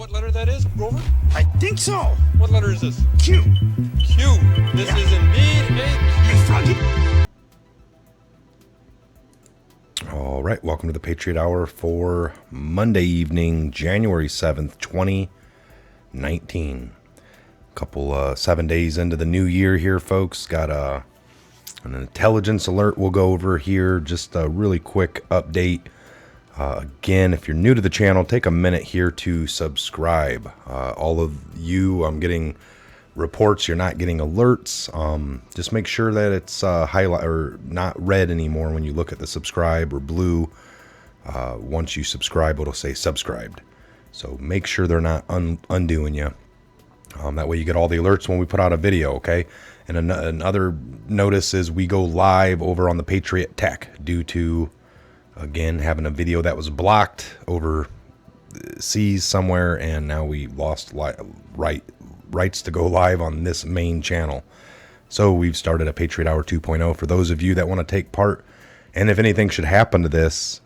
what letter that is, Grover? I think so. What letter is this? Q. Q. This is indeed a I found it. All right, welcome to the Patriot Hour for Monday evening, January 7th, 2019. Couple 7 days into the new year here, folks. Got an intelligence alert we'll go over here. Just a really quick update. Again, if you're new to the channel, take a minute here to subscribe. All of you, I'm getting reports you're not getting alerts. Just make sure that it's highlight or not red anymore when you look at the subscribe, or blue. Once you subscribe, it'll say subscribed. So make sure they're not undoing you. That way you get all the alerts when we put out a video, okay? And another notice is we go live over on the Patriot Tech due to, again, having a video that was blocked overseas somewhere, and now we lost rights to go live on this main channel. So we've started a Patriot Hour 2.0 for those of you that want to take part. And if anything should happen to this,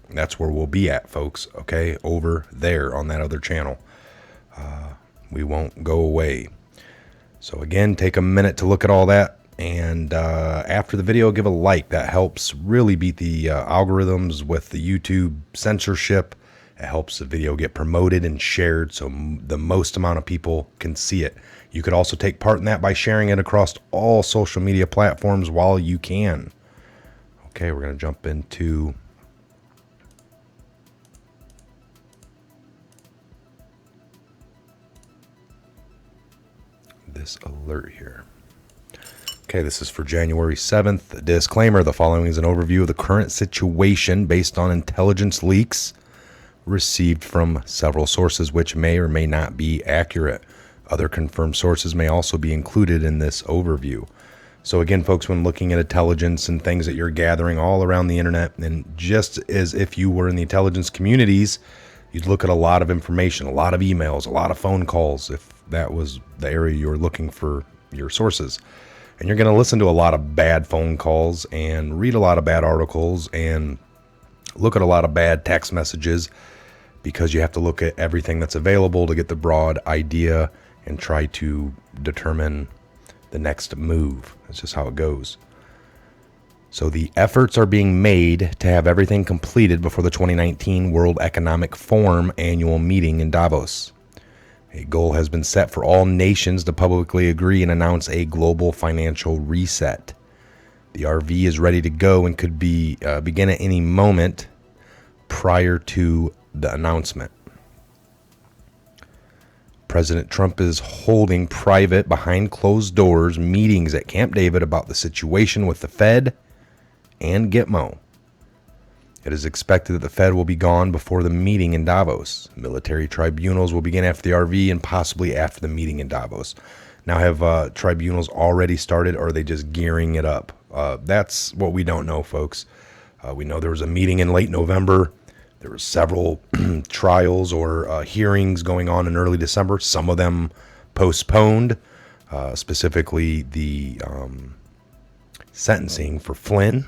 that's where we'll be at, folks, okay? Over there on that other channel. We won't go away. So again, take a minute to look at all that. And after the video, give a like. That helps really beat the algorithms with the YouTube censorship. It helps the video get promoted and shared so the most amount of people can see it. You could also take part in that by sharing it across all social media platforms while you can. Okay, we're going to jump into this alert here. Okay, this is for January 7th. Disclaimer, the following is an overview of the current situation based on intelligence leaks received from several sources, which may or may not be accurate. Other confirmed sources may also be included in this overview. So again, folks, when looking at intelligence and things that you're gathering all around the internet, and just as if you were in the intelligence communities, you'd look at a lot of information, a lot of emails, a lot of phone calls, if that was the area you're looking for your sources. And you're going to listen to a lot of bad phone calls and read a lot of bad articles and look at a lot of bad text messages, because you have to look at everything that's available to get the broad idea and try to determine the next move. That's just how it goes. So the efforts are being made to have everything completed before the 2019 World Economic Forum annual meeting in Davos. A goal has been set for all nations to publicly agree and announce a global financial reset. The RV is ready to go and could begin at any moment prior to the announcement. President Trump is holding private, behind closed doors meetings at Camp David about the situation with the Fed and GITMO. It is expected that the Fed will be gone before the meeting in Davos. Military tribunals will begin after the RV and possibly after the meeting in Davos. Now, have tribunals already started, or are they just gearing it up? That's what we don't know, folks. We know there was a meeting in late November. There were several trials or hearings going on in early December. Some of them postponed, specifically the sentencing for Flynn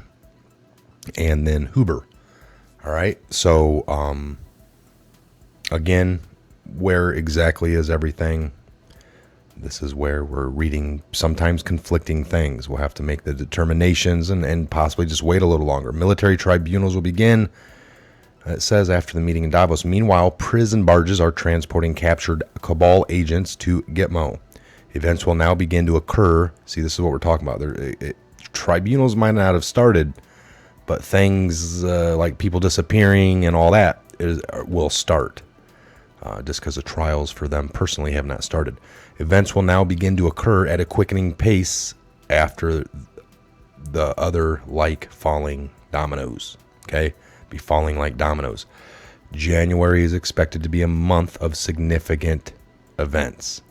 and then Huber. All right. So, again, where exactly is everything? This is where we're reading sometimes conflicting things. We'll have to make the determinations and possibly just wait a little longer. Military tribunals will begin, it says, after the meeting in Davos. Meanwhile, prison barges are transporting captured cabal agents to GITMO. Events will now begin to occur. See, this is what we're talking about. Tribunals might not have started, but things like people disappearing and all that will start, just because the trials for them personally have not started. Events will now begin to occur at a quickening pace after the other like falling dominoes. Okay? Be falling like dominoes. January is expected to be a month of significant events.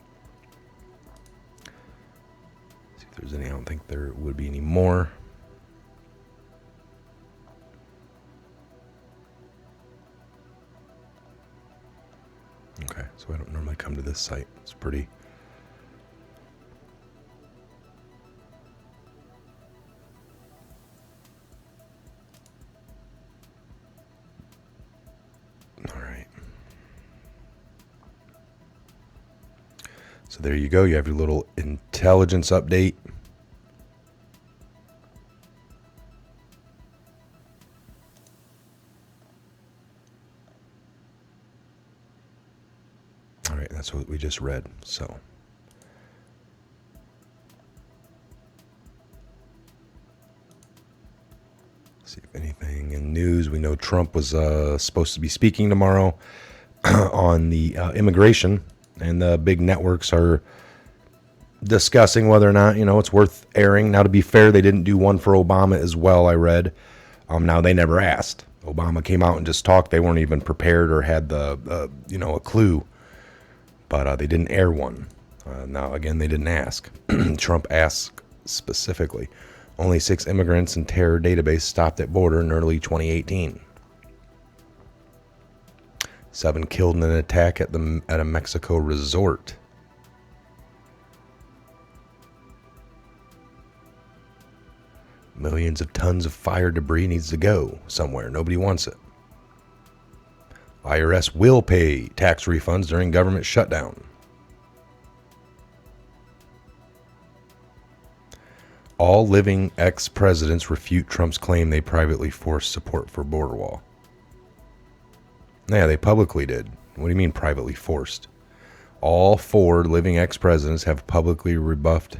See if there's any. I don't think there would be any more. Okay, so I don't normally come to this site. It's pretty. All right. So there you go. You have your little intelligence update. All right, that's what we just read. So see if anything in news. We know Trump was supposed to be speaking tomorrow on the immigration, and the big networks are discussing whether or not, it's worth airing. Now, to be fair, they didn't do one for Obama as well, I read. Now, they never asked. Obama came out and just talked. They weren't even prepared or had a clue. But they didn't air one. Now, again, they didn't ask. Trump asked specifically. Only 6 immigrants in terror database stopped at border in early 2018. 7 killed in an attack at a Mexico resort. Millions of tons of fire debris needs to go somewhere. Nobody wants it. IRS will pay tax refunds during government shutdown. All living ex-presidents refute Trump's claim they privately forced support for border wall. Yeah, they publicly did. What do you mean privately forced? All 4 living ex-presidents have publicly rebuffed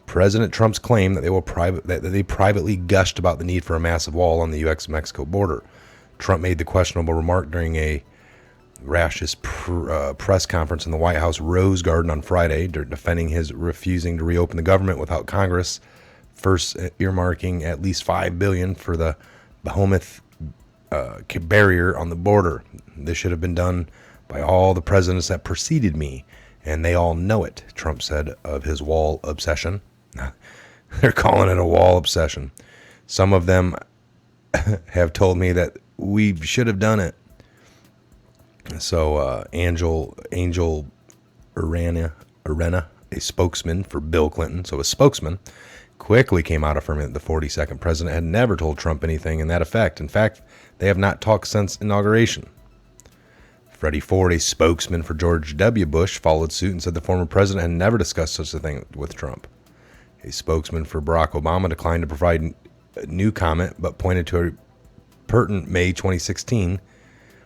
President Trump's claim that they privately gushed about the need for a massive wall on the U.S.-Mexico border. Trump made the questionable remark during a raucous press conference in the White House Rose Garden on Friday, defending his refusing to reopen the government without Congress, first earmarking at least $5 billion for the behemoth barrier on the border. This should have been done by all the presidents that preceded me, and they all know it, Trump said of his wall obsession. They're calling it a wall obsession. Some of them have told me that we should have done it. So Angel Arena, a spokesman for Bill Clinton, so a spokesman, quickly came out affirming that the 42nd president had never told Trump anything in that effect. In fact, they have not talked since inauguration. Freddie Ford, a spokesman for George W. Bush, followed suit and said the former president had never discussed such a thing with Trump. A spokesman for Barack Obama declined to provide a new comment, but pointed to a pertinent May 2016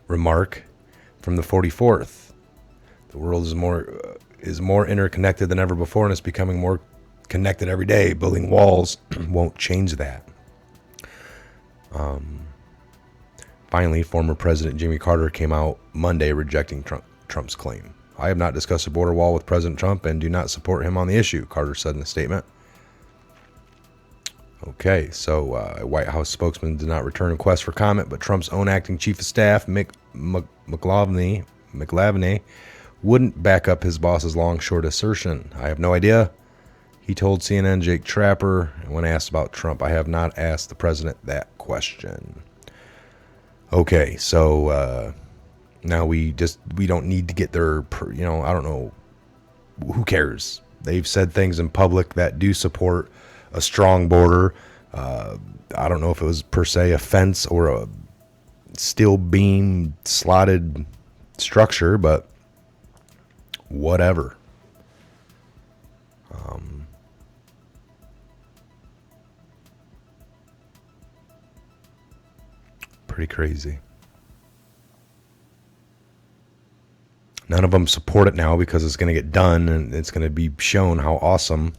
remark from the 44th. The world is more interconnected than ever before, and it's becoming more connected every day. Building walls won't change that. Finally, former President Jimmy Carter came out Monday rejecting Trump's claim. I have not discussed a border wall with President Trump and do not support him on the issue, Carter said in a statement. Okay, so a White House spokesman did not return a request for comment, but Trump's own acting chief of staff, McLaveney, wouldn't back up his boss's long-short assertion. I have no idea. He told CNN Jake Tapper, when asked about Trump, I have not asked the president that question. Okay, so now we don't need to get their, I don't know, who cares? They've said things in public that do support a strong border. I don't know if it was per se a fence or a steel beam slotted structure, but whatever. Pretty crazy. None of them support it now because it's going to get done and it's going to be shown how awesome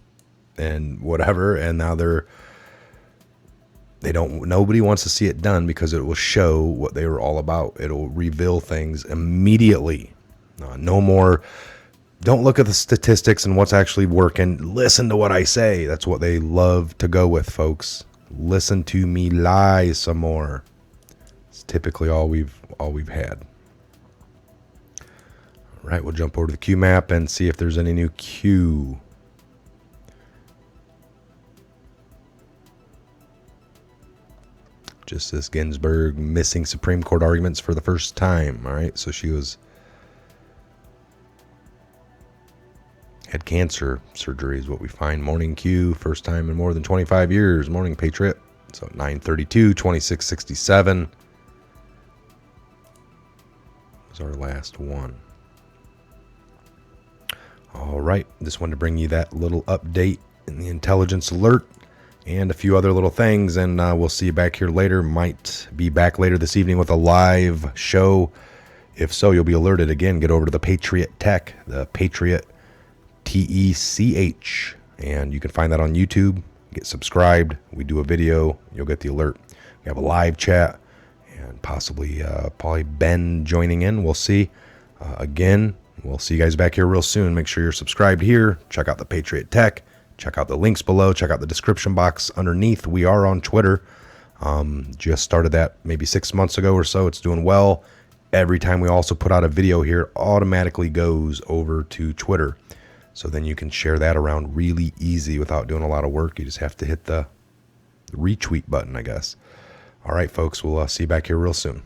and whatever. And now nobody wants to see it done because it will show what they were all about. It'll reveal things immediately. No more. Don't look at the statistics and what's actually working. Listen to what I say. That's what they love to go with, folks. Listen to me lie some more. It's typically all we've had. All right, we'll jump over to the Q map and see if there's any new Q. Justice Ginsburg missing Supreme Court arguments for the first time. All right, so she had cancer surgery is what we find. Morning Q, first time in more than 25 years. Morning Patriot. So 932, 2667 was our last one. All right, just wanted to bring you that little update in the intelligence alert and a few other little things, and we'll see you back here later. Might be back later this evening with a live show. If so, you'll be alerted. Again, get over to the Patriot Tech, the Patriot TECH, and you can find that on YouTube. Get subscribed. We do a video, you'll get the alert. We have a live chat, and possibly probably Ben joining in. We'll see. Again, we'll see you guys back here real soon. Make sure you're subscribed here. Check out the Patriot Tech. Check out the links below. Check out the description box underneath. We are on Twitter. Just started that maybe 6 months ago or so. It's doing well. Every time we also put out a video here, automatically goes over to Twitter. So then you can share that around really easy without doing a lot of work. You just have to hit the retweet button, I guess. All right, folks, we'll see you back here real soon.